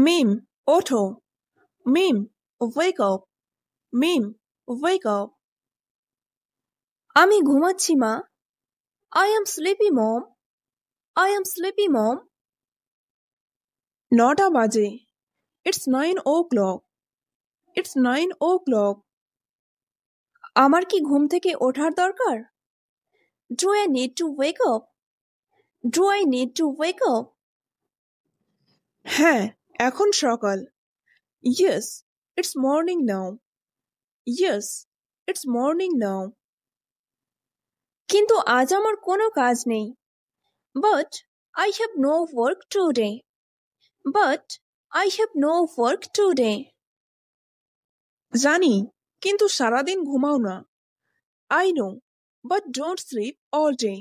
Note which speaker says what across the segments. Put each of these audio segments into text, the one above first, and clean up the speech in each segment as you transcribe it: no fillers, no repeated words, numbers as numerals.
Speaker 1: মিম, ওঠো। মিম, wake up. মিম, wake up.
Speaker 2: আমি ঘুমাচ্ছি মা। I am sleepy mom. I am sleepy mom.
Speaker 1: 9টা বাজে। It's 9 o'clock. It's 9 o'clock.
Speaker 2: আমার কি ঘুম থেকে ওঠার দরকার? Do I need to wake up? Do I need to wake up?
Speaker 1: হ্যাঁ, এখন সকাল। Yes, it's morning now. Yes, it's morning now.
Speaker 2: কিন্তু আজ আমার কোনো কাজ নেই। But I have no work today. But I have no work today.
Speaker 1: জানি, কিন্তু সারাদিন ঘুমাও না। I know, but don't sleep all day.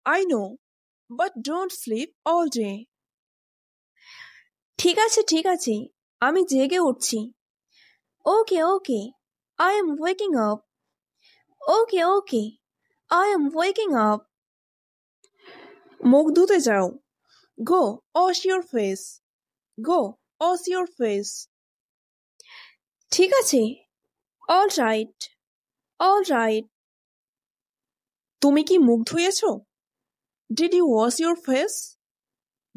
Speaker 1: I know, but don't sleep all day.
Speaker 2: ঠিক আছে, আমি জেগে উঠছি। Okay, I am waking up. Okay, I am waking up.
Speaker 1: মুখ ধুতে যাও। Go, wash your face. Go, wash your face.
Speaker 2: ঠিক আছে, all right.
Speaker 1: তুমি কি মুখ ধুয়েছো? Did you wash your face?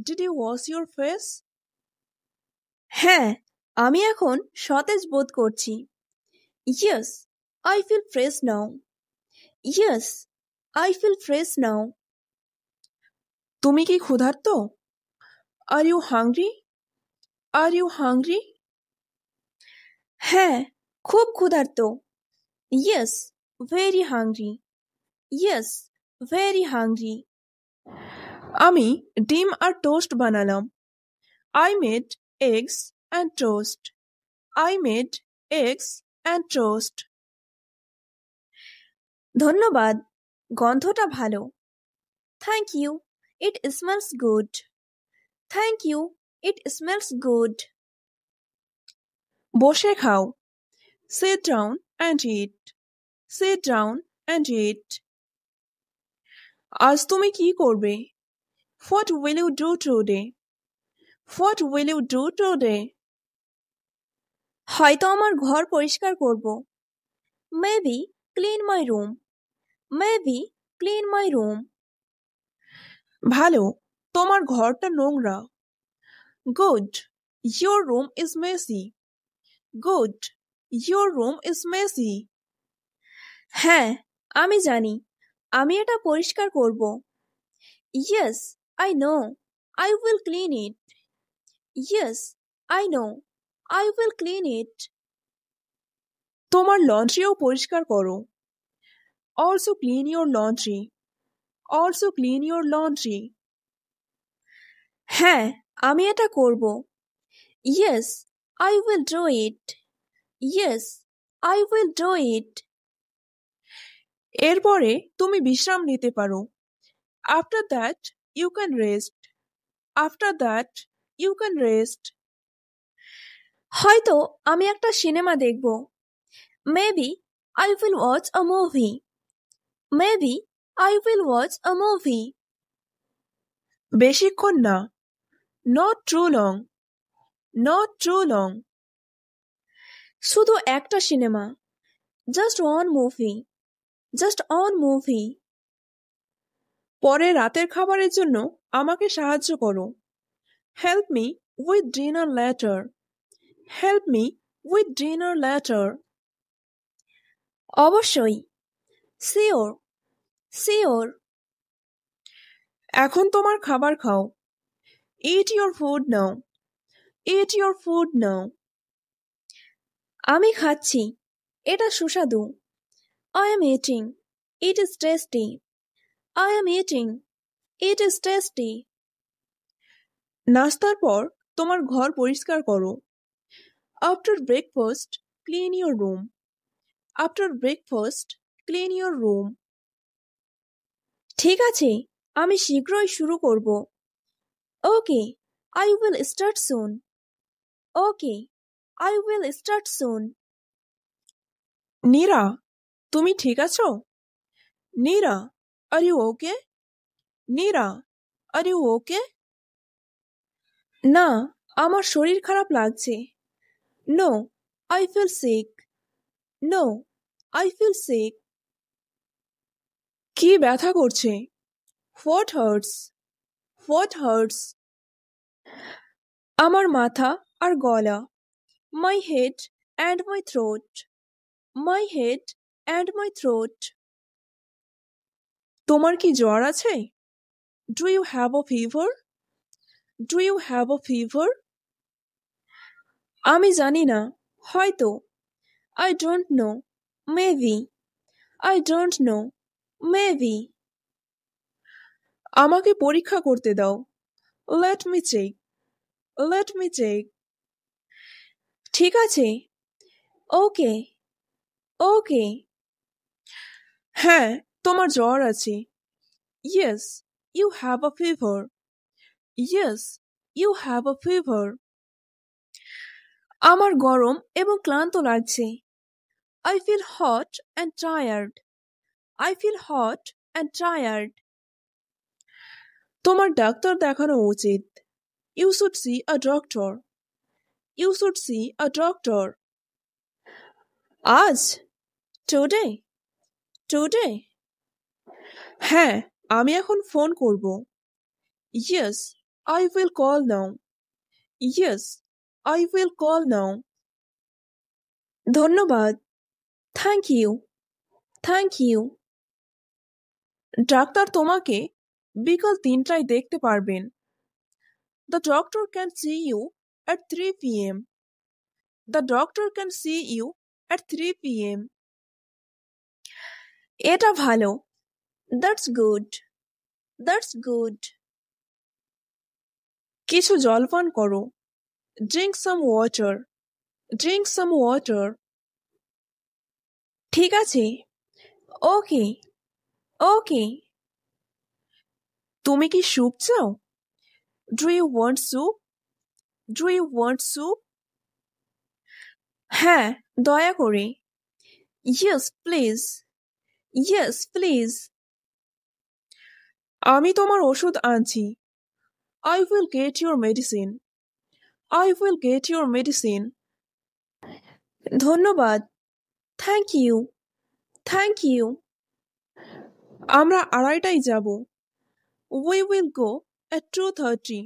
Speaker 1: Did you wash your face?
Speaker 2: হ্যাঁ, আমি এখন সতেজ বোধ করছি। Yes, I feel fresh now. Yes, I feel fresh now.
Speaker 1: তুমি কি ক্ষুধার্ত? Are you hungry? Are you hungry?
Speaker 2: হ্যাঁ, খুব ক্ষুধার্ত। Yes, very hungry. Yes, very hungry.
Speaker 1: আমি ডিম আর টোস্ট বানালাম। I made eggs and toast. I made eggs and toast.
Speaker 2: ধন্যবাদ, গন্ধটা ভালো। Thank you, it smells good. Thank you, it smells good.
Speaker 1: বসে খাও। Sit down and eat. Sit down and eat. আজ তুমি কি করবে? What will you do today? What will you do today?
Speaker 2: হয়তো আমার ঘর পরিষ্কার করব। Maybe clean my room. Maybe clean my room.
Speaker 1: ভালো, তোমার ঘরটা নোংরা। Good, your room is messy. Good, your room is messy.
Speaker 2: হ্যাঁ, আমি জানি, আমি এটা পরিষ্কার করব। Yes, I know, I will clean it. Yes, I know, I will clean it.
Speaker 1: তোমার লন্ড্রিও পরিষ্কার করো। Also clean your laundry. Also clean your laundry.
Speaker 2: হ্যাঁ, আমি এটা করব। Yes, I will do it. Yes, I will do it.
Speaker 1: এরপরে তুমি বিশ্রাম নিতে পারো। After that, you can rest. After that, you can rest.
Speaker 2: হয়তো আমি একটা সিনেমা দেখব। Maybe I will watch a movie. Maybe I will watch a movie.
Speaker 1: বেশিক্ষণ না। Not too long. Not too long.
Speaker 2: শুধু একটা cinema. Just one movie. Just one movie.
Speaker 1: পরে রাতের খাবারের জন্য আমাকে সাহায্য করো। Help me with dinner later. Help me with dinner later.
Speaker 2: অবশ্যই। Sure. Sure.
Speaker 1: এখন তোমার খাবার খাও। Eat your food now. Eat your food now.
Speaker 2: আমি খাচ্ছি, এটা সুস্বাদু। I am eating. It is tasty. I am eating. It is tasty.
Speaker 1: নাস্তার পর তোমার ঘর পরিষ্কার করো। After breakfast, clean your room. After breakfast, clean your room.
Speaker 2: ঠিক আছে, আমি শীঘ্রই শুরু করব। Okay, I will start soon. Okay, I will start soon.
Speaker 1: Nira, তুমি ঠিক আছো? Nira, are you okay? Nira, are you okay?
Speaker 2: না,
Speaker 1: আমার শরীর খারাপ লাগছে। No, I feel sick. No, I feel sick. কি ব্যথা করছে? What hurts? What hurts? আমার মাথা আর গলা। My head and my throat. My head and my throat. তোমার কি জ্বর আছে? Do you have a fever? Do you have a fever? আমি জানি না, হয়তো। I don't know, maybe. I don't know, maybe. আমাকে পরীক্ষা করতে দাও। Let me check. Let me check. ঠিক আছে। Okay. Okay. হ্যাঁ, তোমার জ্বর আছে। Yes, you have a fever. Yes, you have a fever. আমার গরম এবং ক্লান্ত লাগছে। I feel hot and tired. I feel hot and tired. তোমার ডাক্তার দেখানো উচিত। You should see a doctor. You should see a doctor. আজ? Today? Today? হ্যাঁ, আমি এখন ফোন করব। Yes, I will call now. Yes, I will call now. ধন্যবাদ। Thank you. Thank you. Doctor তোমাকে বিকাল 3টায় দেখতে পারবেন। The doctor can see you at 3 p.m. The doctor can see you at 3 p.m. এটা ভালো। That's good. That's good. কিছু জল পান করো। Drink some water. Drink some water. ঠিক আছে। Okay. Okay. তুমি কি স্যুপ চাও? Do you want soup? Do you want soup? হ্যাঁ, দয়া করে। Yes, please. Yes, please. আমি তোমার ওষুধ আনছি। I will get your medicine. I will get your medicine. ধন্যবাদ। Thank you. Thank you. আমরা 2:30টায় যাব। We will go at 2:30.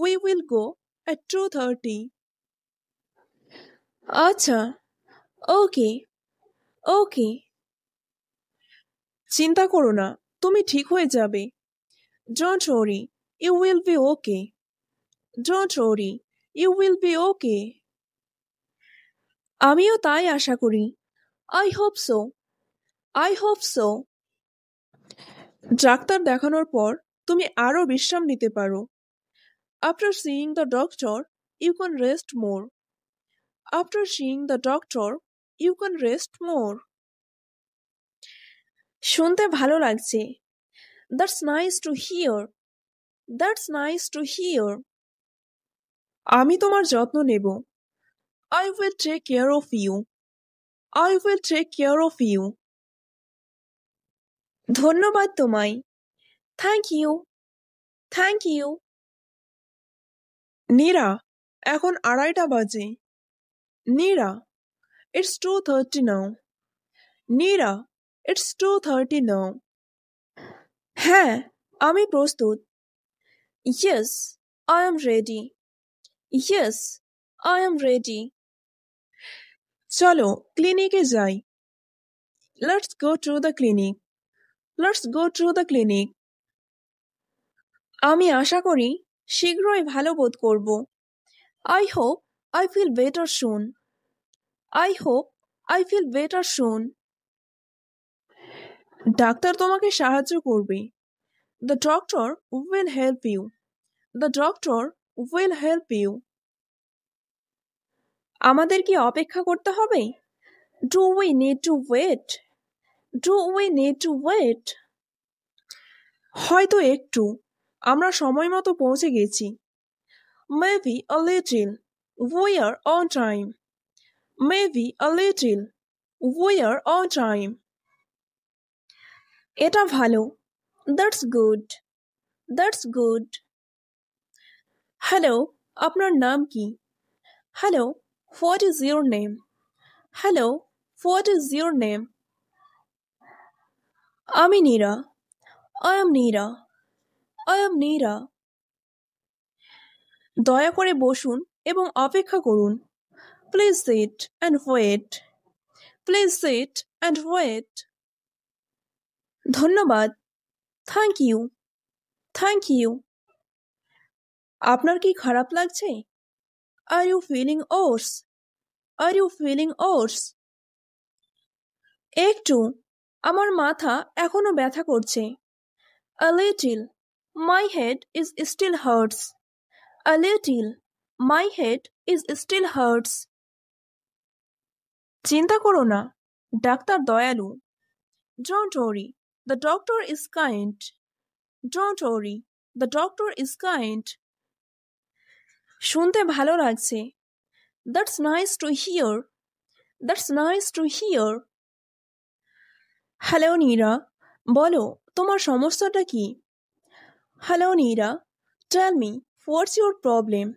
Speaker 1: We will go at 2:30. আচ্ছা। Okay. Okay. চিন্তা করো না, তুমি ঠিক হয়ে যাবে। Don't worry, you will be okay. Don't worry, you will be okay. আমিও তাই আশা করি। I hope so. I hope so. Doctor দেখানোর পর তুমি আরো বিশ্রাম নিতে পারো। After seeing the doctor, you can rest more. After seeing the doctor, you can rest more. শুনতে ভালো লাগছে। That's nice to hear. That's nice to hear. আমি তোমার যত্ন নেব। I will take care of you. I will take care of you. ধন্যবাদ তোমায়। Thank you. Thank you. Nira, এখন 2:30 বাজে। Nira, it's 2:30 now. Nira, it's 2:30 now. হ্যাঁ, আমি প্রস্তুত। Yes, I am ready. Yes, I am ready. চলো ক্লিনিকে যাই। Let's go to the clinic. Let's go to the clinic. আমি আশা করি শীঘ্রই ভালো বোধ করব। I hope I feel better soon. I hope I feel better soon. Doctor তোমাকে সাহায্য করবে। The doctor will help you. The doctor will help you. আমাদের কি অপেক্ষা করতে হবে? Do we need to wait? Do we need to wait? হয়তো একটু। আমরা সময় মতো পৌঁছে গেছি। Maybe a little. We are on time. Maybe a little. We are on time. এটা ভালো। That's good. That's good. Hello, আপনার নাম কি? Hello, what is your name? Hello, what is your name? আমি Neera. I am Neera. I am Neera. দয়া করে বসুন এবং অপেক্ষা করুন। Please sit and wait. Please sit and wait. ধন্যবাদ। Thank you. Thank you. আপনার কি খারাপ লাগছে? Are you feeling worse? Are you feeling worse? একটু। আমার মাথা এখনো ব্যথা করছে। A little. My head is still hurts. A little. My head is still hurts. চিন্তা করো না, ডাক্তার দয়ালু। Don't worry, the doctor is kind. Don't worry, the doctor is kind. শুনতে ভালো লাগছে। That's nice to hear. That's nice to hear. Hello Neera, বলো তোমার সমস্যাটা কি? Hello Neera, tell me what's your problem?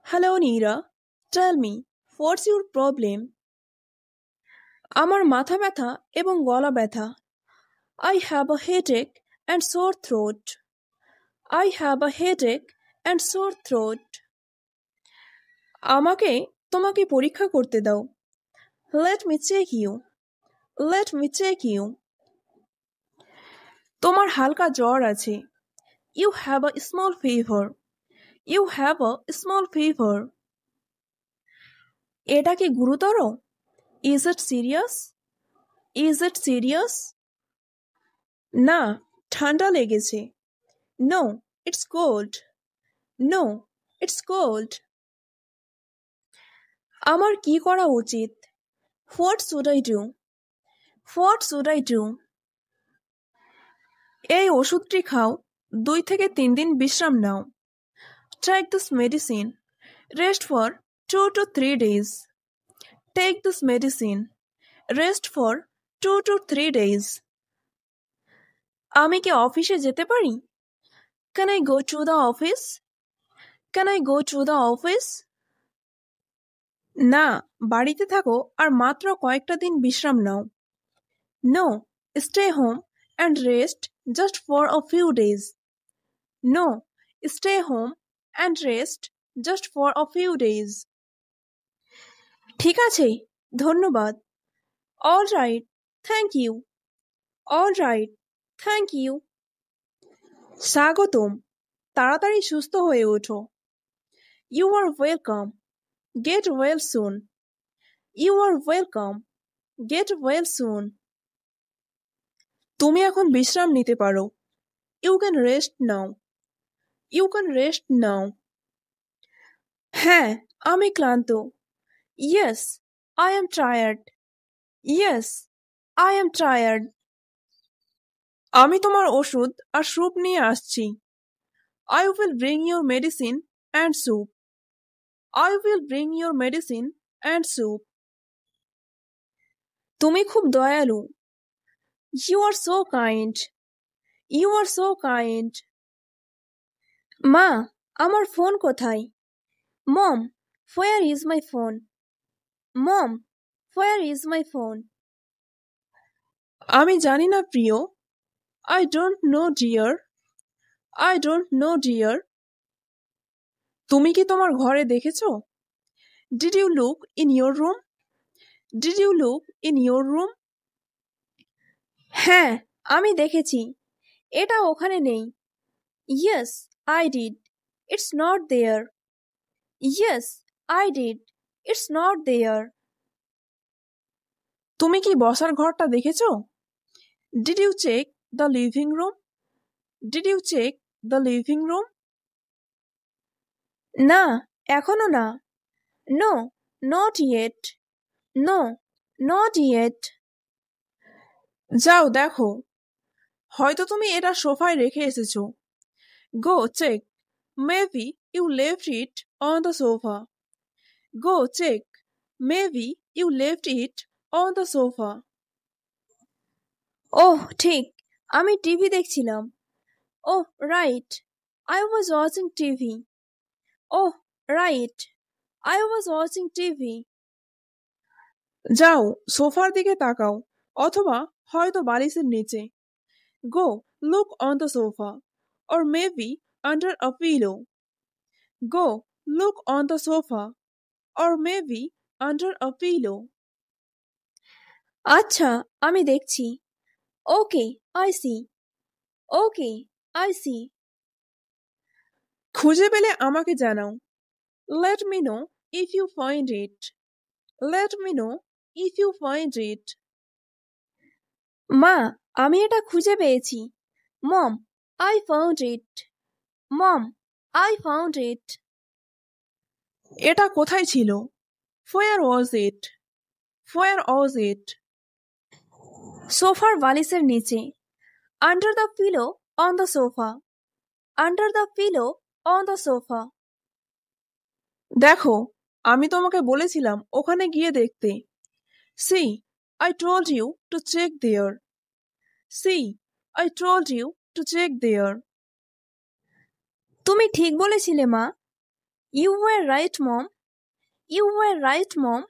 Speaker 1: Hello Neera, tell me what's your problem? আমার মাথা ব্যথা এবং গলা ব্যথা। I have a headache and sore throat. I have a headache and sore throat. আমাকে তোমাকে পরীক্ষা করতে দাও। Let me check you. Let me check you. তোমার হালকা জ্বর আছে। You have a small fever. You have a small fever. এটা কি গুরুতর? Is it serious? Is it serious? না, ঠান্ডা লেগেছে। No, it's cold. No, it's cold. আমার কি করা উচিত? What should I do? What should I do? এই ওষুধটি খাও, 2 থেকে 3 দিন বিশ্রাম নাও। Take this medicine. Rest for 2 to 3 days. Take this medicine. Rest for 2 to 3 days. আমি কি অফিসে যেতে পারি? Can I go to the office? Can I go to the office? না, বাড়িতে থাকো আর মাত্র কয়েকটা দিন বিশ্রাম নাও। No, stay home and rest just for a few days. No, stay home and rest just for a few days. ঠিক আছে, ধন্যবাদ। All right, thank you. All right, thank you. স্বাগতম, তাড়াতাড়ি সুস্থ হয়ে ওঠো। You are welcome. Get well soon. You are welcome. Get well soon. তুমি এখন বিশ্রাম নিতে পারো। You can rest now. You can rest now. হ্যাঁ, আমি ক্লান্ত। Yes, I am tired. Yes, I am tired. আমি তোমার ওষুধ আর স্যুপ নিয়ে আসছি। I will bring your medicine and soup. I will bring your medicine and soup. তুমি খুব দয়ালু। You are so kind. You are so kind. মা, আমার ফোন কোথায়? Mom, where is my phone? Mom, where is my phone? আমি জানি না প্রিয়। I don't know dear. I don't know dear. তুমি কি তোমার ঘরে দেখেছো? Did you look in your room? Did you look in your room? হ্যাঁ, আমি দেখেছি। এটা ওখানে নেই। Yes, I did. It's not there. Yes, I did. It's not there. তুমি কি বসার ঘরটা দেখেছো? Did you check the living room? Did you check the living room? না, এখনো না। No, not yet. No, not yet. যাও দেখো, হয়তো তুমি এটা সোফায় রেখে এসেছো। Go check. Maybe you left it on the sofa. Go check. Maybe you left it on the sofa. ওহ ঠিক, আমি টিভি দেখছিলাম। Oh, right. I was watching TV. Oh,
Speaker 2: Right. I was watching TV.
Speaker 1: যাও সোফার দিকে তাকাও অথবা হয়তো বালিশের নিচে। Go look on the sofa or maybe under a pillow. Go look on the sofa or maybe under a pillow.
Speaker 2: আচ্ছা, আমি দেখছি। Okay, I see. Okay, I see.
Speaker 1: খুঁজে পেলে আমাকে জানাও। Let me know if you find it. Let me know if you find it.
Speaker 2: মা, আমি এটা খুঁজে পেয়েছি। Mom, I found it. Mom, I found it.
Speaker 1: এটা কোথায় ছিল? Where was it? Where was it?
Speaker 2: সোফার বালিশের নিচে। Under the pillow on the sofa. Under the pillow on the sofa.
Speaker 1: দেখো আমি তোমাকে বলেছিলাম ওখানে গিয়ে দেখতে। See, I told you to check there. See, I told you to check there.
Speaker 2: তুমি ঠিক বলেছিলে মা। You were right, Mom. You were right, Mom.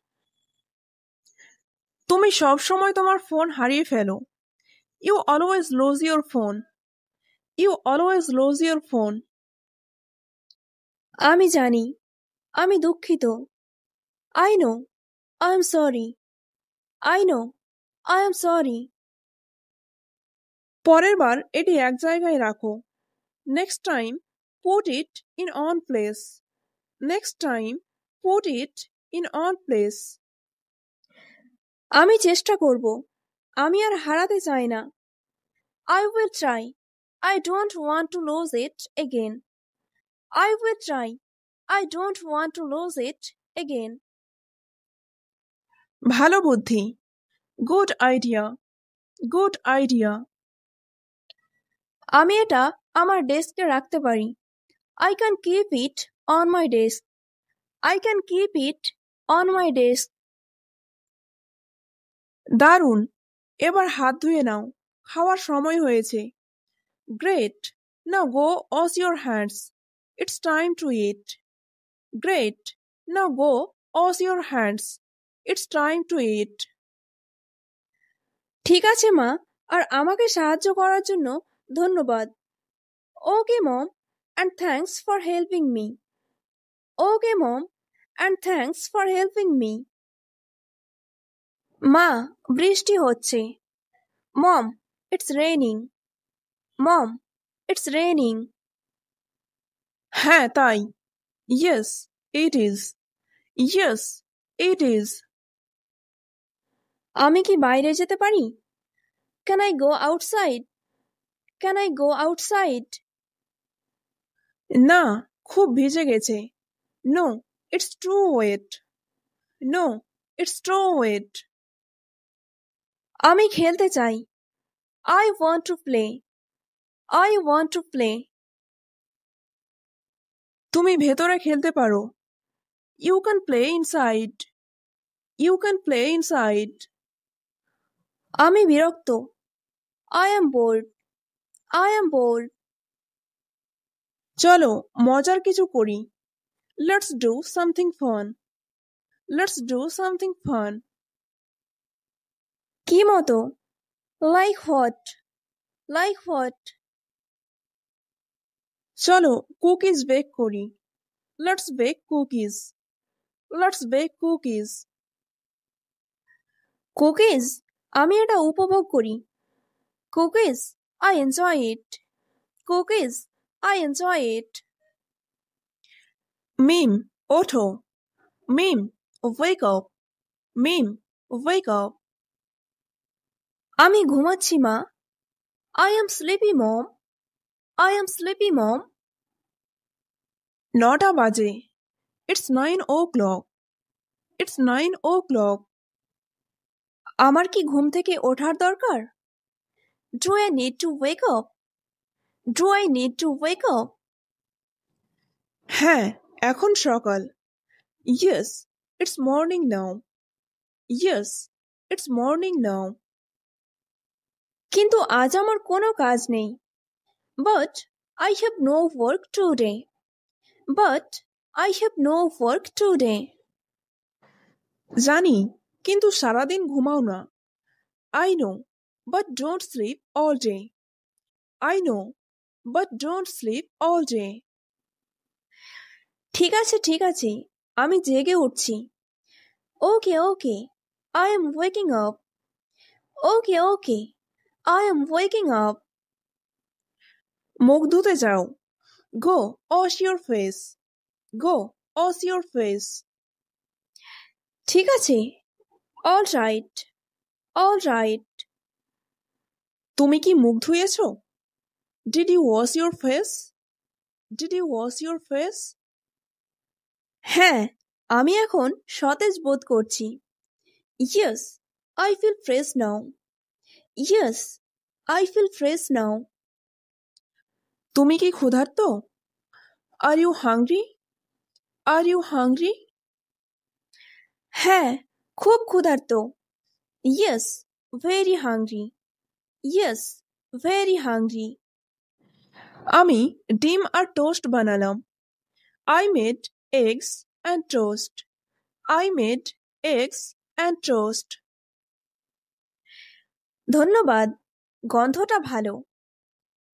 Speaker 1: তুমি সব সময় তোমার ফোন হারিয়ে ফেলো। You always lose your phone. You always lose your phone.
Speaker 2: আমি জানি। আমি দুঃখিত। I know. I am sorry. I know. I am sorry.
Speaker 1: পরের বার এটি এক জায়গায় রাখো। Next time, put it in on place. Next time, put it in on place.
Speaker 2: আমি চেষ্টা করব। আমি আর হারাতে চাই না। I will try. I don't want to lose it again. I will try. I don't want to lose it again.
Speaker 1: ভালো বুদ্ধি। Good idea. Good idea.
Speaker 2: আমি এটা আমার ডেস্কে রাখতে পারি। I can keep it on my desk. I can keep it on my desk.
Speaker 1: দারুণ। এবার হাত ধুয়ে নাও। খাওয়ার সময় হয়েছে। Great. Now go wash your hands. It's time to eat. Great. Now go wash your hands. It's time to eat.
Speaker 2: ঠিক আছে মা, আর আমাকে সাহায্য করার জন্য ধন্যবাদ। Okay, Mom, and thanks for helping me. Okay, Mom, and thanks for helping me. মা, বৃষ্টি হচ্ছে। Mom, it's raining. Mom, it's raining.
Speaker 1: হ্যাঁ তাই। Yes, it is. Yes, it is.
Speaker 2: আমি কি বাইরে যেতে পারি? Can I go outside? Can I go outside?
Speaker 1: না, খুব ভিজে গেছে। No, it's too wet. No, it's too wet.
Speaker 2: আমি খেলতে চাই। I want to play. I want to play.
Speaker 1: তুমি ভেতরে খেলতে পারো। You can play inside. You can play inside.
Speaker 2: আমি বিরক্ত। I am bored. I am bored.
Speaker 1: চলো মজার কিছু করি। Let's do something fun. Let's do something fun.
Speaker 2: কি মতো? Like what? Like what?
Speaker 1: চলো কুকিজ বেক করি। Let's bake cookies. Let's bake cookies.
Speaker 2: Cookies? আমি এটা উপভোগ করি। Cookies? I enjoy it. Cookies? I enjoy it.
Speaker 1: মিম ওঠো। মিম wake up. মিম wake up.
Speaker 2: আমি ঘুমাচ্ছি মা। I am sleepy, Mom. I am sleepy, Mom.
Speaker 1: 9টা বাজে। It's 9 o'clock. It's 9 o'clock.
Speaker 2: আমার কি ঘুম থেকে ওঠার দরকার? Do I need to wake up? Do I need to wake up?
Speaker 1: হ্যাঁ এখন সকাল। Yes, it's morning now. Yes, it's morning now.
Speaker 2: কিন্তু আজ আমার কোনো কাজ নেই। But I have no work today. But I have no work today.
Speaker 1: জানি, কিন্তু সারাদিন ঘুমাও না। I know, but don't sleep all day. I know, but don't sleep all day.
Speaker 2: ঠিক আছে, আমি জেগে উঠছি। Okay, I am waking up. Okay, I am waking up.
Speaker 1: মুখ ধুতে যাও। Go, wash your face. Go, wash your face.
Speaker 2: ঠিক আছে, all right.
Speaker 1: তুমি কি মুখ ধুয়েছো? Did you wash your face? Did you wash your face?
Speaker 2: হ্যাঁ, আমি এখন সতেজ বোধ করছি। Yes, I feel fresh now. Yes, I feel fresh now.
Speaker 1: তুমি কি ক্ষুধার্ত? Are you hungry? Are you hungry?
Speaker 2: হ্যাঁ, খুব ক্ষুধার্ত। Yes, very hungry. Yes, very hungry.
Speaker 1: আমি ডিম আর টোস্ট বানালাম। I made eggs and toast. I made eggs and toast.
Speaker 2: ধন্যবাদ, গন্ধটা ভালো।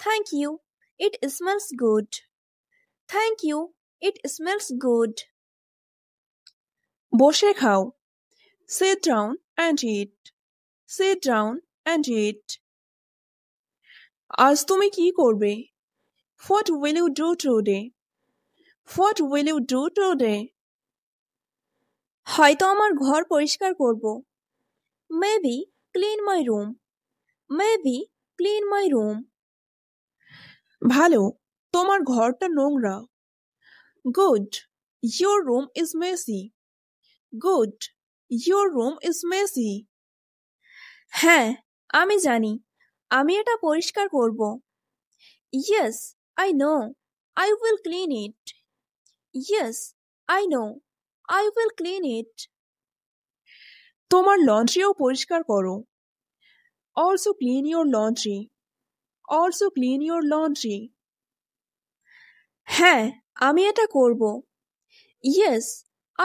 Speaker 2: Thank you, it smells good. Thank you, it smells good.
Speaker 1: বসে খাও। Sit down and eat. Sit down and eat. আজ তুমি কি করবে? What will you do today? What will you do today?
Speaker 2: হয়তো আমার ঘর পরিষ্কার করব। Maybe clean my room. Maybe clean my room.
Speaker 1: ভালো, তোমার ঘরটা নোংরা। Good, your room is messy. Good, your room is messy.
Speaker 2: হ্যাঁ, আমি জানি, আমি এটা পরিষ্কার করব। Yes, I know, I will clean it. Yes, I know, I will clean it.
Speaker 1: তোমার লন্ড্রিও পরিষ্কার করো। Also clean your laundry. Also clean your laundry.
Speaker 2: হ্যাঁ, আমি এটা করব। Yes,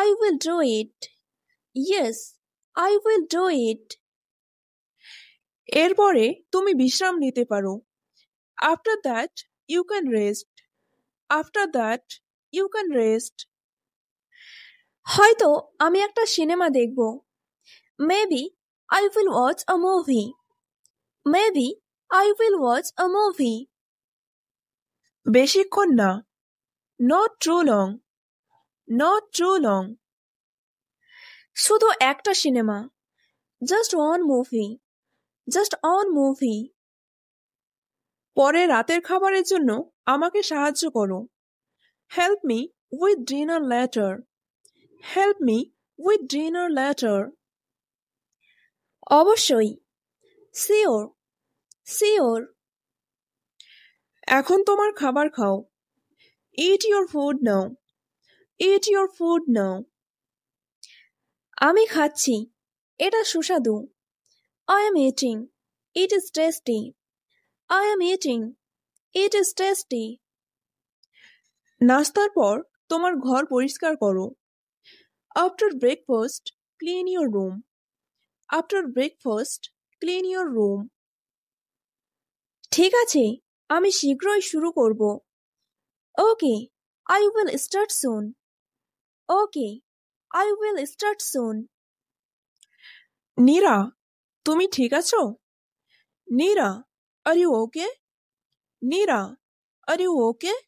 Speaker 2: I will do it. Yes, I will do it.
Speaker 1: এরপরে তুমি বিশ্রাম নিতে পারো। After that, you can rest. After that, you can rest.
Speaker 2: হয়তো আমি একটা সিনেমা দেখব। Maybe I will watch a movie. Maybe I will watch a movie.
Speaker 1: বেশিক্ষণ না। Not too long. Not too long.
Speaker 2: শুধু একটা cinema. Just one movie. Just one movie.
Speaker 1: পরে রাতের খাবারের জন্য আমাকে সাহায্য করো। Help me with dinner later. Help me with dinner later.
Speaker 2: অবশ্যই। Sure. Sure.
Speaker 1: এখন তোমার খাবার খাও। Eat your food now. Eat your food now.
Speaker 2: আমি খাচ্ছি, এটা সুস্বাদু। I am eating. It is tasty. I am eating. It is tasty.
Speaker 1: নাস্তার পর তোমার ঘর পরিষ্কার করো। After breakfast, clean your room. After breakfast, clean your room.
Speaker 2: ঠিক আছে, আমি শীঘ্রই শুরু করব। Okay, I will start soon. Okay, I will start soon.
Speaker 1: Nira, তুমি ঠিক আছো? Nira, are you okay? Nira, are you okay?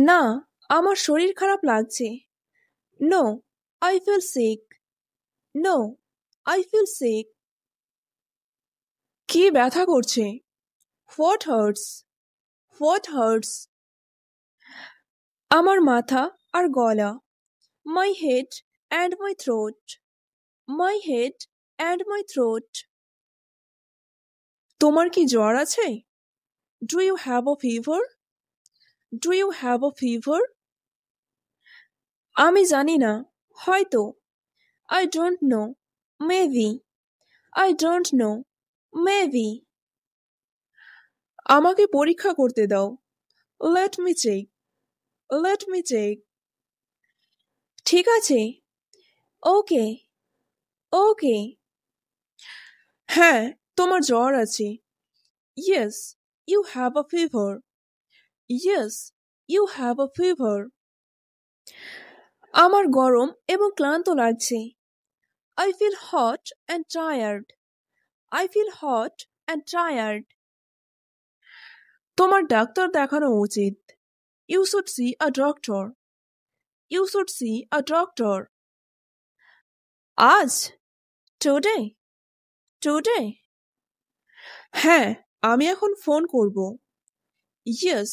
Speaker 1: না, আমার শরীর খারাপ লাগছে। No, I feel sick. No, I feel sick. কি ব্যথা করছে? What hurts? What hurts? আমার মাথা আর গলা। My head and my throat. My head and my throat. তোমার কি জ্বর আছে? Do you have a fever? Do you have a fever? আমি জানি না, হয়তো। I don't know. Maybe. I don't know. Maybe. আমাকে পরীক্ষা করতে দাও। Let me check. Let me check.
Speaker 2: ঠিক আছে। ওকে ওকে।
Speaker 1: হ্যাঁ, তোমার জ্বর আছে। Yes, you have a fever. Yes, you have a fever.
Speaker 2: আমার গরম এবং ক্লান্ত লাগছে। I feel hot and tired. I feel hot and tired.
Speaker 1: তোমার ডাক্তার দেখানো উচিত। You should see a doctor. You should see a doctor.
Speaker 2: আজ? Today? Today?
Speaker 1: হ্যাঁ, আমি এখন ফোন করব। Yes,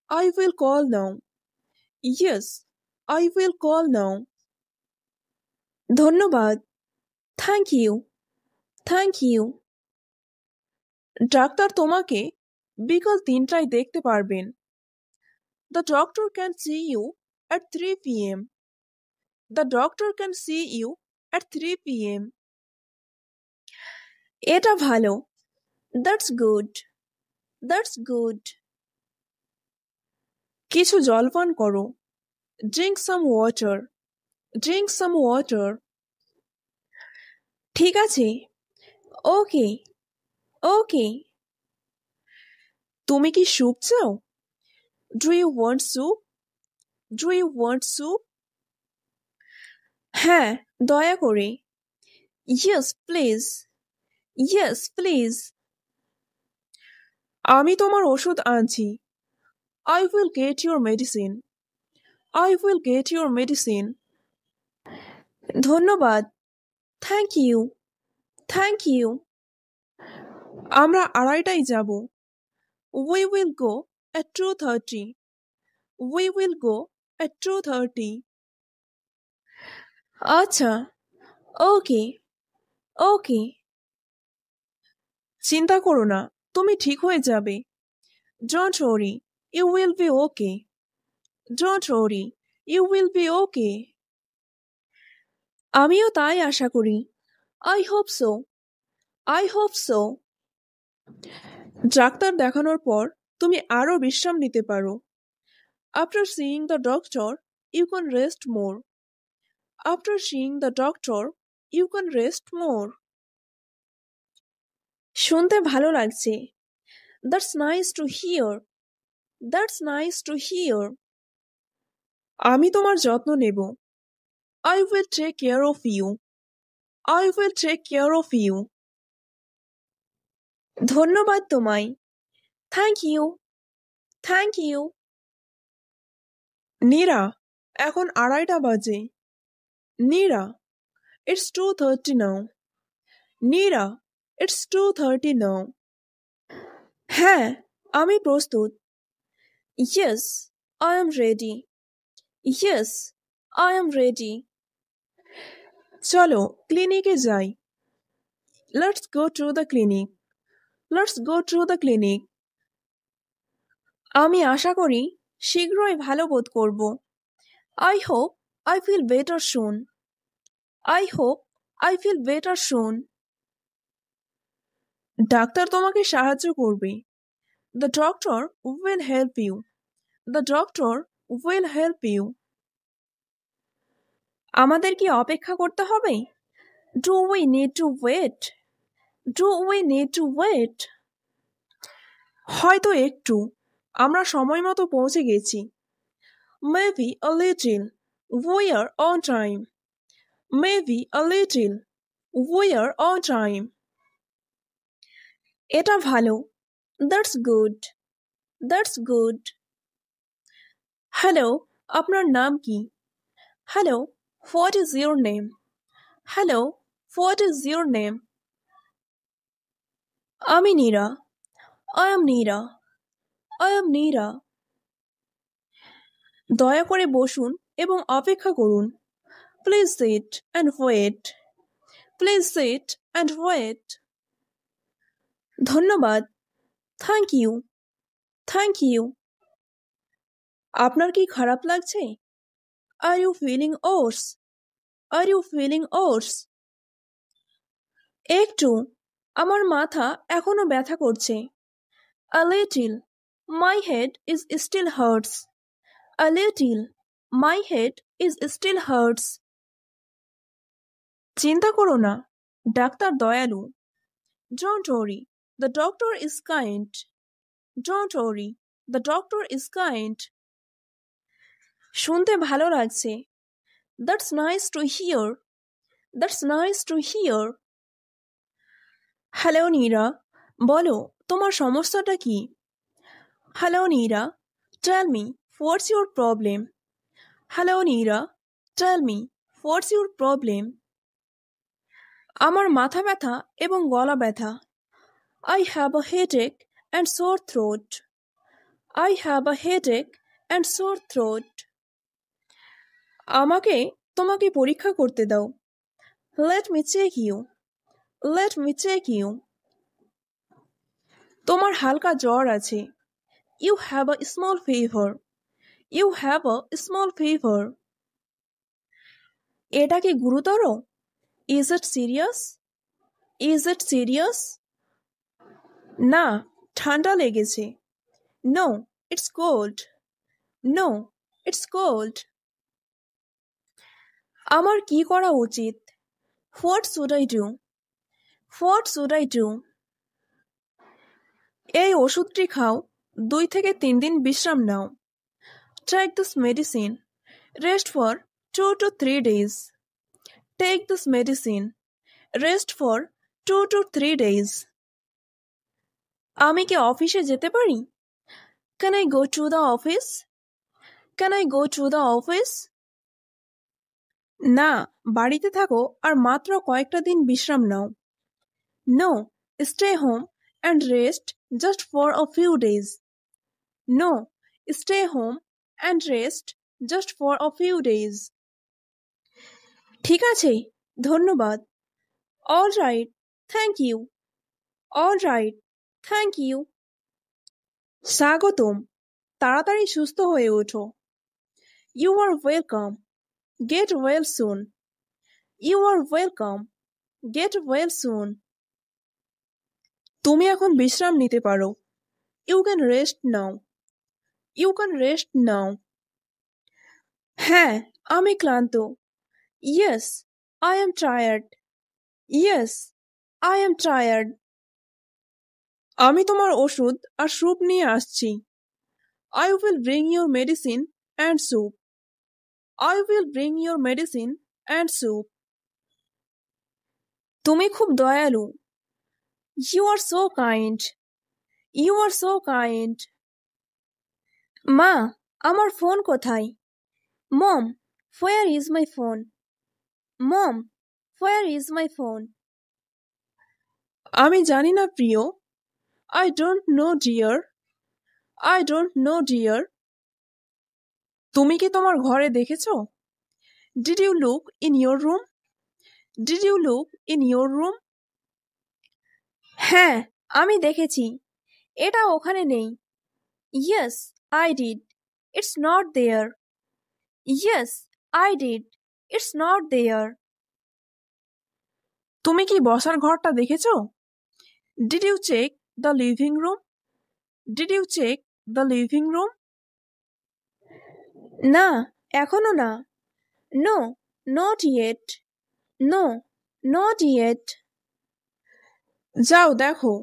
Speaker 1: I will call now. Yes, I will call now.
Speaker 2: ধন্যবাদ। Thank you. Thank you.
Speaker 1: Doctor তোমাকে বিকাল 3টায় দেখতে পারবেন। The doctor can see you at 3 p.m. The doctor can see you at 3 p.m.
Speaker 2: এটা ভালো। That's good. That's good.
Speaker 1: কিছু জল পান করো। Drink some water. Drink some water.
Speaker 2: ঠিক আছে। ওকে ওকে।
Speaker 1: তুমি কি স্যুপ চাও? Do you want soup? Do you want soup?
Speaker 2: হ্যাঁ, দয়া করে। Yes, please. Yes, please.
Speaker 1: আমি তোমার ওষুধ আনছি। I will get your medicine. I will get your medicine.
Speaker 2: ধন্যবাদ। Thank you. Thank you.
Speaker 1: আমরা 2:30টায় যাব। We will go at 2:30. We will go at 2:30.
Speaker 2: আচ্ছা। ওকে ওকে।
Speaker 1: চিন্তা করো না, তুমি ঠিক হয়ে যাবে। Don't worry, you will be okay. Don't worry, you will be okay.
Speaker 2: আমিও তাই আশা করি। I hope so. I hope so.
Speaker 1: Doctor দেখানোর পর তুমি আরো বিশ্রাম নিতে পারো। After seeing the doctor, you can rest more. After seeing the doctor, you can rest more.
Speaker 2: শুনতে ভালো লাগছে। That's nice to hear. That's nice to hear.
Speaker 1: আমি তোমার যত্ন নেব। I will take care of you. I will take care of you.
Speaker 2: ধন্যবাদ তোমায়। Thank you. Thank you.
Speaker 1: Nira, এখন 2:30 বাজে। Nira, it's 2:30 now. Nira, it's 2:30 now.
Speaker 2: হ্যাঁ, আমি প্রস্তুত। Yes, I am ready. Yes, I am ready.
Speaker 1: চলো ক্লিনিকে যাই। Let's go to the clinic. Let's go to the clinic.
Speaker 2: আমি আশা করি শীঘ্রই ভালো বোধ করব। I hope I feel better soon. I hope I feel better soon.
Speaker 1: Doctor তোমাকে সাহায্য করবে। The doctor will help you. The doctor will help you.
Speaker 2: আমাদের কি অপেক্ষা করতে হবে? Do we need to wait? Do we need to wait?
Speaker 1: হয়তো একটু। আমরা সময় মতো পৌঁছে গেছি। Maybe a little. We are on time. Maybe a little. We are on time.
Speaker 2: এটা ভালো। That's good. That's good.
Speaker 1: Hello, আপনার নাম কি?
Speaker 2: Hello, what is your name? Hello, what is your name? আমি Nira. I am Neera. I am Neera.
Speaker 1: দয়া করে বসুন এবং অপেক্ষা করুন। Please sit and wait. Please sit and wait.
Speaker 2: ধন্যবাদ। Thank you. Thank you.
Speaker 1: আপনার কি খারাপ লাগছে? Are you feeling worse? Are you feeling worse?
Speaker 2: একটু। আমার মাথা এখনো ব্যথা করছে। A little. My head is still hurts. A little. My head is still hurts.
Speaker 1: চিন্তা করো না, ডাক্তার দয়ালু। Don't worry, the doctor is kind. Don't worry, the doctor is kind. শুনতে ভালো লাগছে। That's nice to hear. That's nice to hear. Hello Neera, বলো তোমার সমস্যাটা কি? Hello Neera, tell me, what's your problem? Hello Neera, tell me, what's your problem? আমার মাথা ব্যথা এবং গলা ব্যথা। I have a headache and sore throat. I have a headache and sore throat. আমাকে তোমাকে পরীক্ষা করতে দাও। Let me check you. Let me check you. তোমার হালকা জ্বর আছে। You have a small fever. You have a small fever. এটা কি গুরুতর? Is it serious? Is it serious? না, ঠান্ডা লেগেছে। No, it's cold. No, it's cold. আমার কি করা উচিত? What should I do? What should I do? এই ওষুধটি খাও, 2 থেকে 3 দিন বিশ্রাম নাও। Take this medicine. Rest for 2 to 3 days. Take this medicine. Rest for 2 to 3 days. আমি কি অফিসে যেতে পারি? Can I go to the office? Can I go to the office? না, বাড়িতে থাকো আর মাত্র কয়েকটা দিন বিশ্রাম নাও। No, stay home and rest just for a few days. No, stay home and rest just for a few days. ঠিক আছে, ধন্যবাদ। All right, thank you. All right, thank you. স্বাগতম, তাড়াতাড়ি সুস্থ হয়ে ওঠো। You are welcome. Get well soon. You are welcome. Get well soon. তুমি এখন বিশ্রাম নিতে পারো। You can rest now. You can rest now. হ্যাঁ, আমি ক্লান্ত। Yes, I am tired. Yes, I am tired. আমি তোমার ওষুধ আর স্যুপ নিয়ে আসছি। I will bring your medicine and soup. I will bring your medicine and soup. তুমি খুব দয়ালু। You are so kind. You are so kind. মা, আমার ফোন কোথায়? Mom, where is my phone? Mom, where is my phone? আমি জানি না প্রিয়। I don't know dear. I don't know dear. তুমি কি তোমার ঘরে দেখেছো? Did you look in your room? Did you look in your room? হ্যাঁ, আমি দেখেছি। এটা ওখানে নেই। Yes, I did. It's not there. Yes, I did. It's not there. তুমি কি বসার ঘরটা দেখেছো? Did you check the living room? Did you check the living room? না, এখনো না। No, not yet. No, not yet. যাও দেখো,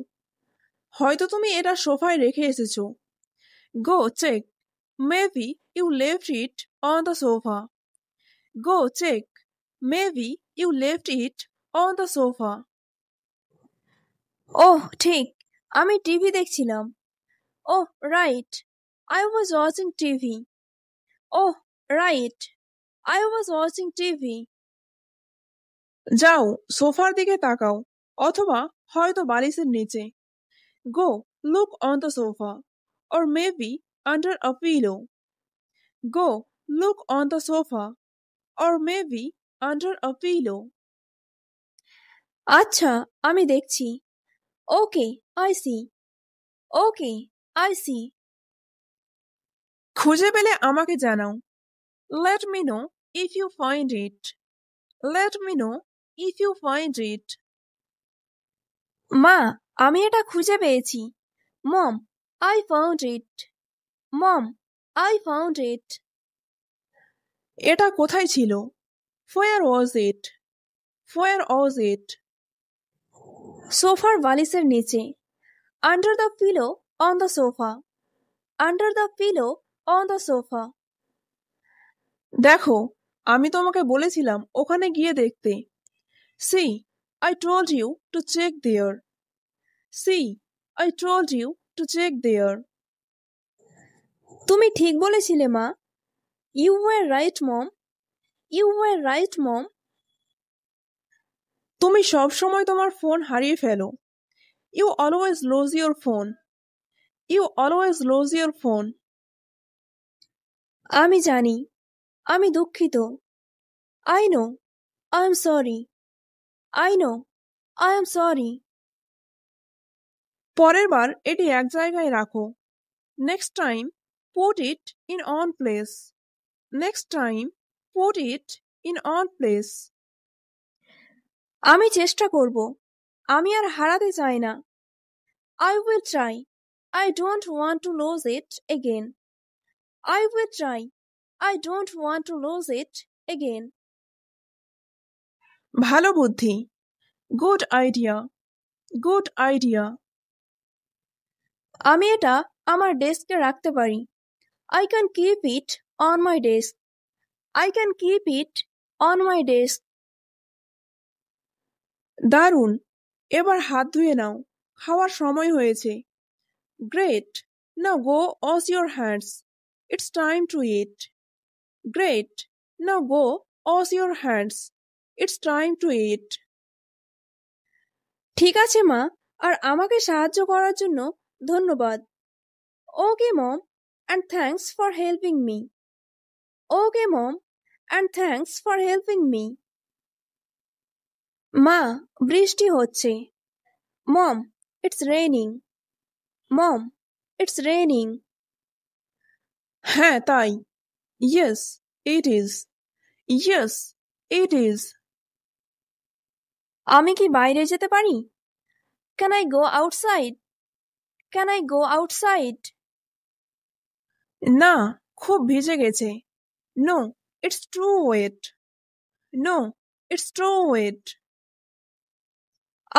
Speaker 1: হয়তো তুমি এটা সোফায় রেখে এসেছো। Go check. Maybe you left it on the sofa. Go check. Maybe you left it on the sofa. ওহ ঠিক, আমি টিভি দেখছিলাম। Oh, right. I was watching TV. Oh, right. I was watching TV. যাও, সোফার দিকে তাকাও, অথবা হয়তো বালিশের নিচে। Go, look on the sofa, or maybe under a pillow. Go, look on the sofa, or maybe under a pillow. আচ্ছা, আমি দেখছি। Okay, I see. Okay, I see. খুঁজে পেলে আমাকে জানাও। Let me know if you find it. Let me know if you find it. মা, আমি এটা খুঁজে পেয়েছি। Mom, I found it. Mom,
Speaker 2: I found it.
Speaker 1: এটা কোথায় ছিল? Where was it? Where was it?
Speaker 2: সোফার বালিশের নিচে। Under the pillow on the sofa. Under the pillow on the sofa.
Speaker 1: দেখো, আমি তোমাকে বলেছিলাম ওখানে গিয়ে দেখতে। See, I told you to check there. See, I told you to check there.
Speaker 2: তুমি ঠিক বলেছিলে মা। You were right, Mom. You were right, Mom.
Speaker 1: তুমি সব সময় তোমার ফোন হারিয়ে ফেলো। You always lose your phone. You always lose your phone.
Speaker 2: আমি জানি। আমি দুঃখিত। I know. I am sorry. I know. I am sorry.
Speaker 1: পরের বার এটি এক জায়গায় রাখো। Next time, put it in on place. Next time, put it in on place.
Speaker 2: আমি চেষ্টা করব। আমি আর হারাতে চাই না। I will try. I don't want to lose it again. I will try. I don't want to lose it again.
Speaker 1: ভালো বুদ্ধি। Good idea. Good idea.
Speaker 2: আমি এটা আমার ডেস্কে রাখতে পারি। I can keep it on my desk. I can keep it on my desk.
Speaker 1: দারুণ, এবার হাত ধুয়ে নাও, খাওয়ার সময় হয়েছে। Great, now go wash your hands. It's time to eat. Great, now go wash your hands. It's time to eat.
Speaker 2: ঠিক আছে মা, আর আমাকে সাহায্য করার জন্য ধন্যবাদ। Okay mom, and thanks for helping me. Okay mom, and thanks for helping me. মা, বৃষ্টি হচ্ছে। Mom, it's raining. Mom, it's raining.
Speaker 1: হ্যাঁ তাই। Yes, it is. Yes, it is.
Speaker 2: আমি কি বাইরে যেতে পারি? Can I go outside? Can I go outside?
Speaker 1: না, খুব ভিজে গেছে। No, it's too wet. No, it's too wet.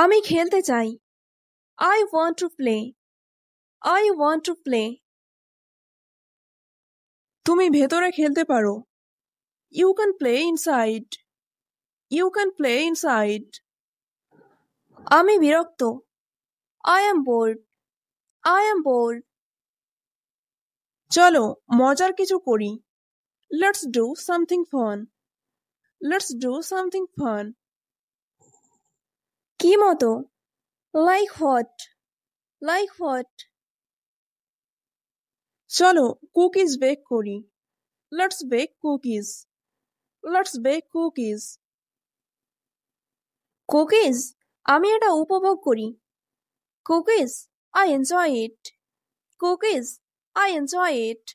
Speaker 2: আমি খেলতে চাই। I want to play. I want to play.
Speaker 1: তুমি ভেতরে খেলতে পারো। You can play inside. You can play inside.
Speaker 2: আমি বিরক্ত। I am bored. I am bored.
Speaker 1: চলো মজার কিছু করি। Let's do something fun. Let's do something fun.
Speaker 2: কি মতো? Like what? Like what?
Speaker 1: চলো কুকিজ বেক করি। Let's bake cookies. Let's bake cookies.
Speaker 2: Cookies? আমি এটা উপভোগ করি। Cookies? I enjoy it. Cookies? I enjoy it.